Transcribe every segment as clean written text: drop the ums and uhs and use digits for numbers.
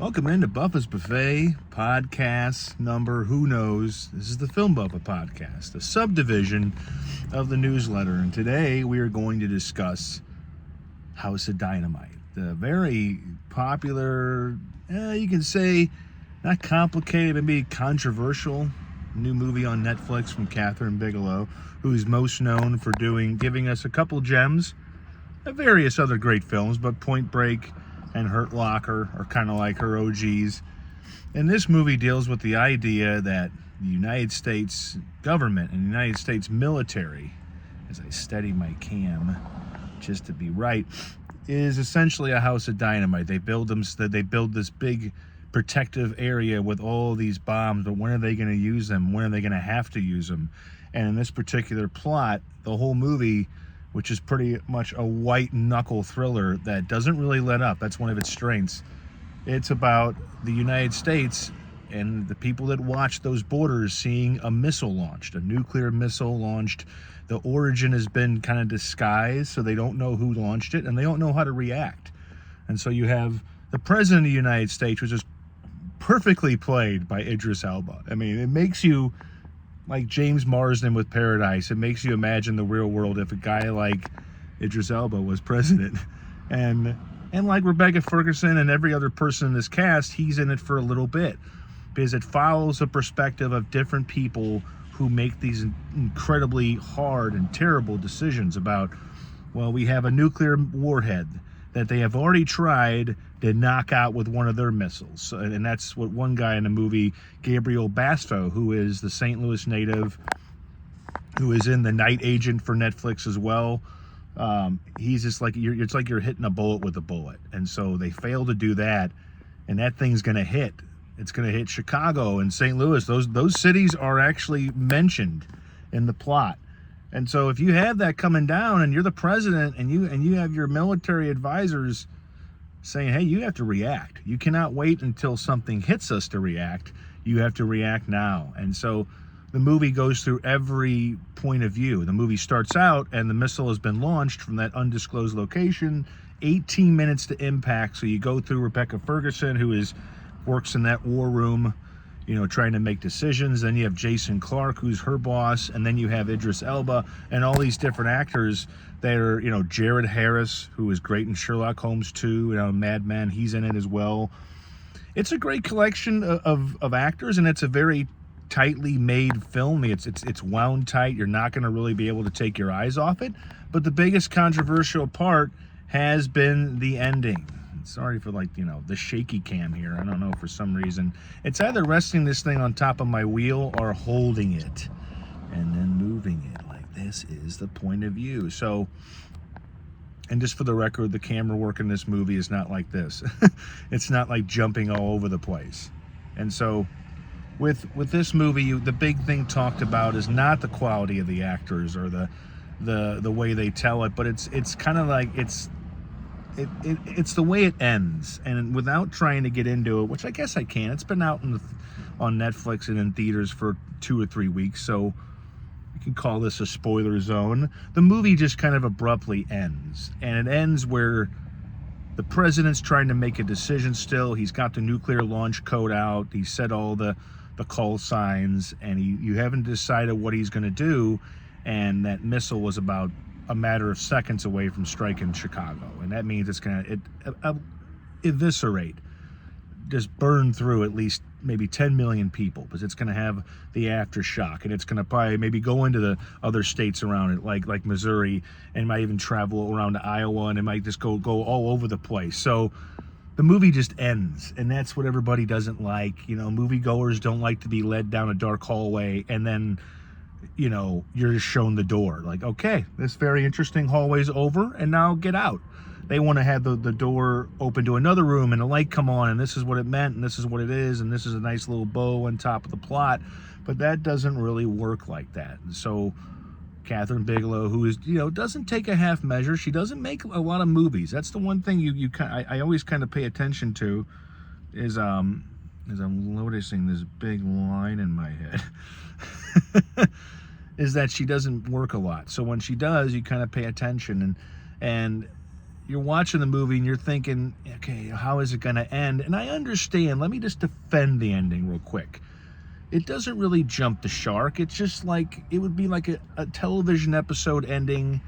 Welcome into Buffa's Buffet, podcast number who knows. This is the Film Buffa podcast, a subdivision of the newsletter. And today we are going to discuss House of Dynamite, the very popular, you can say, not complicated, maybe controversial new movie on Netflix from Catherine Bigelow, who's most known for giving us a couple gems of various other great films, but Point Break and Hurt Locker are kind of like her OGs. And this movie deals with the idea that the United States government and the United States military, as I steady my cam just to be right, is essentially a house of dynamite. They build this big protective area with all these bombs, but when are they going to use them? When are they going to have to use them? And in this particular plot, the whole movie, which is pretty much a white knuckle thriller that doesn't really let up. That's one of its strengths. It's about the United States and the people that watch those borders seeing a missile launched, a nuclear missile launched. The origin has been kind of disguised, so they don't know who launched it, and they don't know how to react. And so you have the President of the United States, which is perfectly played by Idris Elba. I mean, it makes you, like James Marsden with Paradise, it makes you imagine the real world if a guy like Idris Elba was president. And like Rebecca Ferguson and every other person in this cast, he's in it for a little bit because it follows a perspective of different people who make these incredibly hard and terrible decisions about, well, we have a nuclear warhead that they have already tried to knock out with one of their missiles. And that's what one guy in the movie, Gabriel Basfo, who is the St. Louis native, who is in The Night Agent for Netflix as well. He's just like, it's like you're hitting a bullet with a bullet. And so they fail to do that, and that thing's going to hit. It's going to hit Chicago and St. Louis. Those cities are actually mentioned in the plot. And so if you have that coming down and you're the president and you have your military advisors saying, hey, you have to react. You cannot wait until something hits us to react. You have to react now. And so the movie goes through every point of view. The movie starts out and the missile has been launched from that undisclosed location, 18 minutes to impact. So you go through Rebecca Ferguson, who works in that war room, trying to make decisions. Then you have Jason Clarke, who's her boss, and then you have Idris Elba and all these different actors that are, Jared Harris, who is great in Sherlock Holmes 2, Mad Men, he's in it as well. It's a great collection of actors, and it's a very tightly made film. It's wound tight. You're not going to really be able to take your eyes off it. But the biggest controversial part has been the ending. Sorry for the shaky cam here. I don't know, for some reason. It's either resting this thing on top of my wheel or holding it and then moving it. Like, this is the point of view. So, and just for the record, the camera work in this movie is not like this. It's not like jumping all over the place. And so with this movie, the big thing talked about is not the quality of the actors or the way they tell it, but it's kind of like it's the way it ends. And without trying to get into it, which I guess I can, it's been out on Netflix and in theaters for 2 or 3 weeks, so you can call this a spoiler zone. The movie just kind of abruptly ends, and it ends where the president's trying to make a decision still. He's got the nuclear launch code out. He set all the call signs, and you haven't decided what he's going to do, and that missile was about a matter of seconds away from striking Chicago. And that means it's going to eviscerate, just burn through at least maybe 10 million people, because it's going to have the aftershock, and it's going to probably maybe go into the other states around it, like Missouri, and might even travel around to Iowa, and it might just go all over the place. So the movie just ends, and that's what everybody doesn't like. Moviegoers don't like to be led down a dark hallway and then you're just shown the door. Like, okay, this very interesting hallway's over, and now get out. They want to have the door open to another room and the light come on, and this is what it meant, and this is what it is, and this is a nice little bow on top of the plot. But that doesn't really work like that. And so Catherine Bigelow, who is, doesn't take a half measure. She doesn't make a lot of movies. That's the one thing I always kind of pay attention to is I'm noticing this big line in my head. Is that she doesn't work a lot. So when she does, you kind of pay attention, and you're watching the movie and you're thinking, okay, how is it going to end? And I understand. Let me just defend the ending real quick. It doesn't really jump the shark. It's just like, it would be like a television episode ending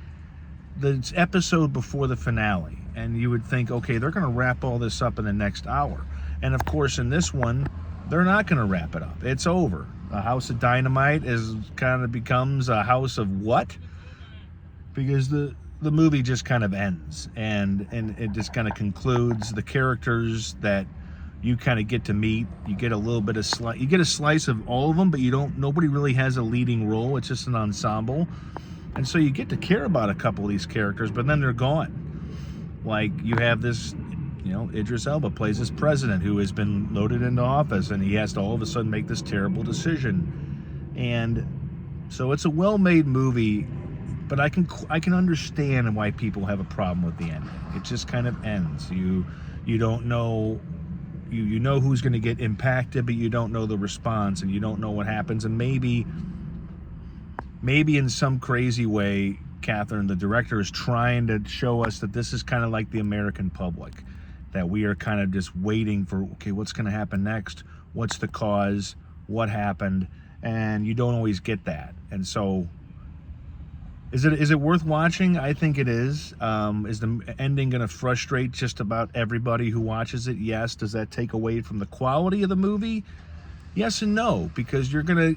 the episode before the finale. And you would think, okay, they're going to wrap all this up in the next hour. And of course, in this one, they're not going to wrap it up. It's over. A House of Dynamite becomes a house of what? Because the movie just kind of ends, and it just kind of concludes. The characters that you kind of get to meet, you get a little bit of you get a slice of all of them, but nobody really has a leading role. It's just an ensemble. And so you get to care about a couple of these characters, but then they're gone. Like, you have this, Idris Elba plays this president who has been loaded into office, and he has to all of a sudden make this terrible decision. And so it's a well-made movie, but I can understand why people have a problem with the ending. It just kind of ends. You don't know, you know who's going to get impacted, but you don't know the response, and you don't know what happens. And maybe in some crazy way, Catherine, the director, is trying to show us that this is kind of like the American public, that we are kind of just waiting for, okay, what's going to happen next? What's the cause? What happened? And you don't always get that. And so, is it worth watching? I think it is. Is the ending going to frustrate just about everybody who watches it? Yes. Does that take away from the quality of the movie? Yes and no, because a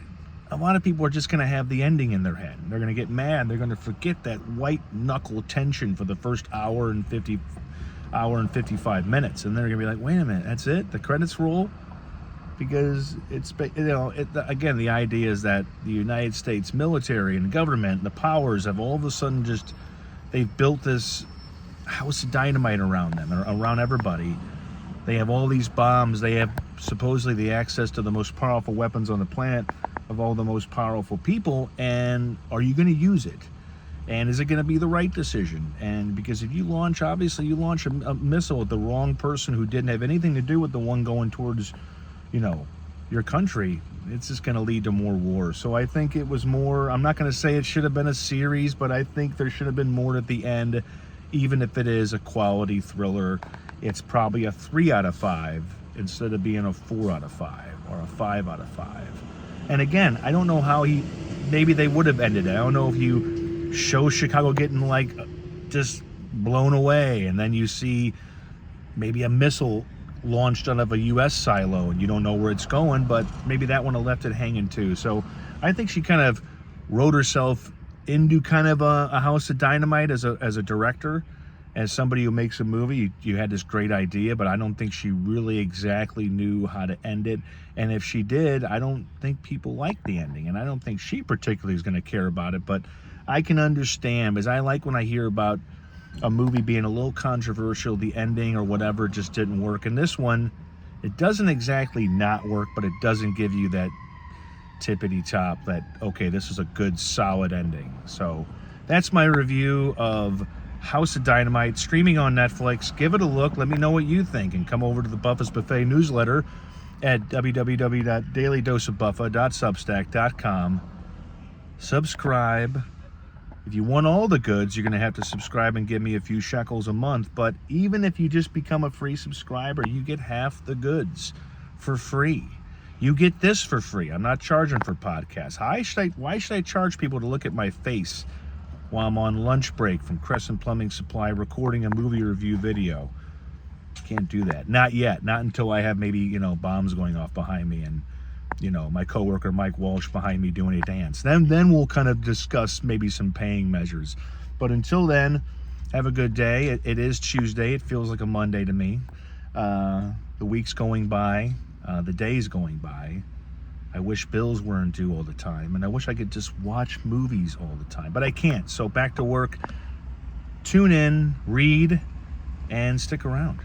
lot of people are just going to have the ending in their head. They're going to get mad. They're going to forget that white knuckle tension for the first hour and 55 minutes. And they're going to be like, wait a minute, that's it? The credits roll? Because again, the idea is that the United States military and government, the powers, have all of a sudden they've built this house of dynamite around them, around everybody. They have all these bombs. They have supposedly the access to the most powerful weapons on the planet of all the most powerful people. And are you going to use it? And is it going to be the right decision? And because if you launch a missile at the wrong person who didn't have anything to do with the one going towards, your country, it's just going to lead to more war. So I think it was more, I'm not going to say it should have been a series, but I think there should have been more at the end. Even if it is a quality thriller, it's probably a 3 out of 5 instead of being a 4 out of 5 or a 5 out of 5. And again, I don't know how maybe they would have ended it. I don't know if you show Chicago getting just blown away, and then you see maybe a missile launched out of a U.S. silo and you don't know where it's going, but maybe that one have left it hanging too. So I think she kind of wrote herself into kind of a House of Dynamite as a director, as somebody who makes a movie. You had this great idea, but I don't think she really exactly knew how to end it. And if she did, I don't think people like the ending, and I don't think she particularly is going to care about it. But I can understand, because I like when I hear about a movie being a little controversial, the ending or whatever just didn't work. And this one, it doesn't exactly not work, but it doesn't give you that tippity top that, okay, this is a good solid ending. So that's my review of House of Dynamite, streaming on Netflix. Give it a look. Let me know what you think, and come over to the Buffa's Buffet newsletter at www.dailydoseofbuffa.substack.com. Subscribe. If you want all the goods, you're going to have to subscribe and give me a few shekels a month. But even if you just become a free subscriber, you get half the goods for free. You get this for free. I'm not charging for podcasts. Why should I charge people to look at my face while I'm on lunch break from Crescent Plumbing Supply recording a movie review video? Can't do that. Not yet. Not until I have maybe, bombs going off behind me and, my coworker Mike Walsh behind me doing a dance. Then we'll kind of discuss maybe some paying measures. But until then, have a good day. It is Tuesday. It feels like a Monday to me. The week's going by. The day's going by. I wish bills weren't due all the time, and I wish I could just watch movies all the time, but I can't. So back to work. Tune in, read, and stick around.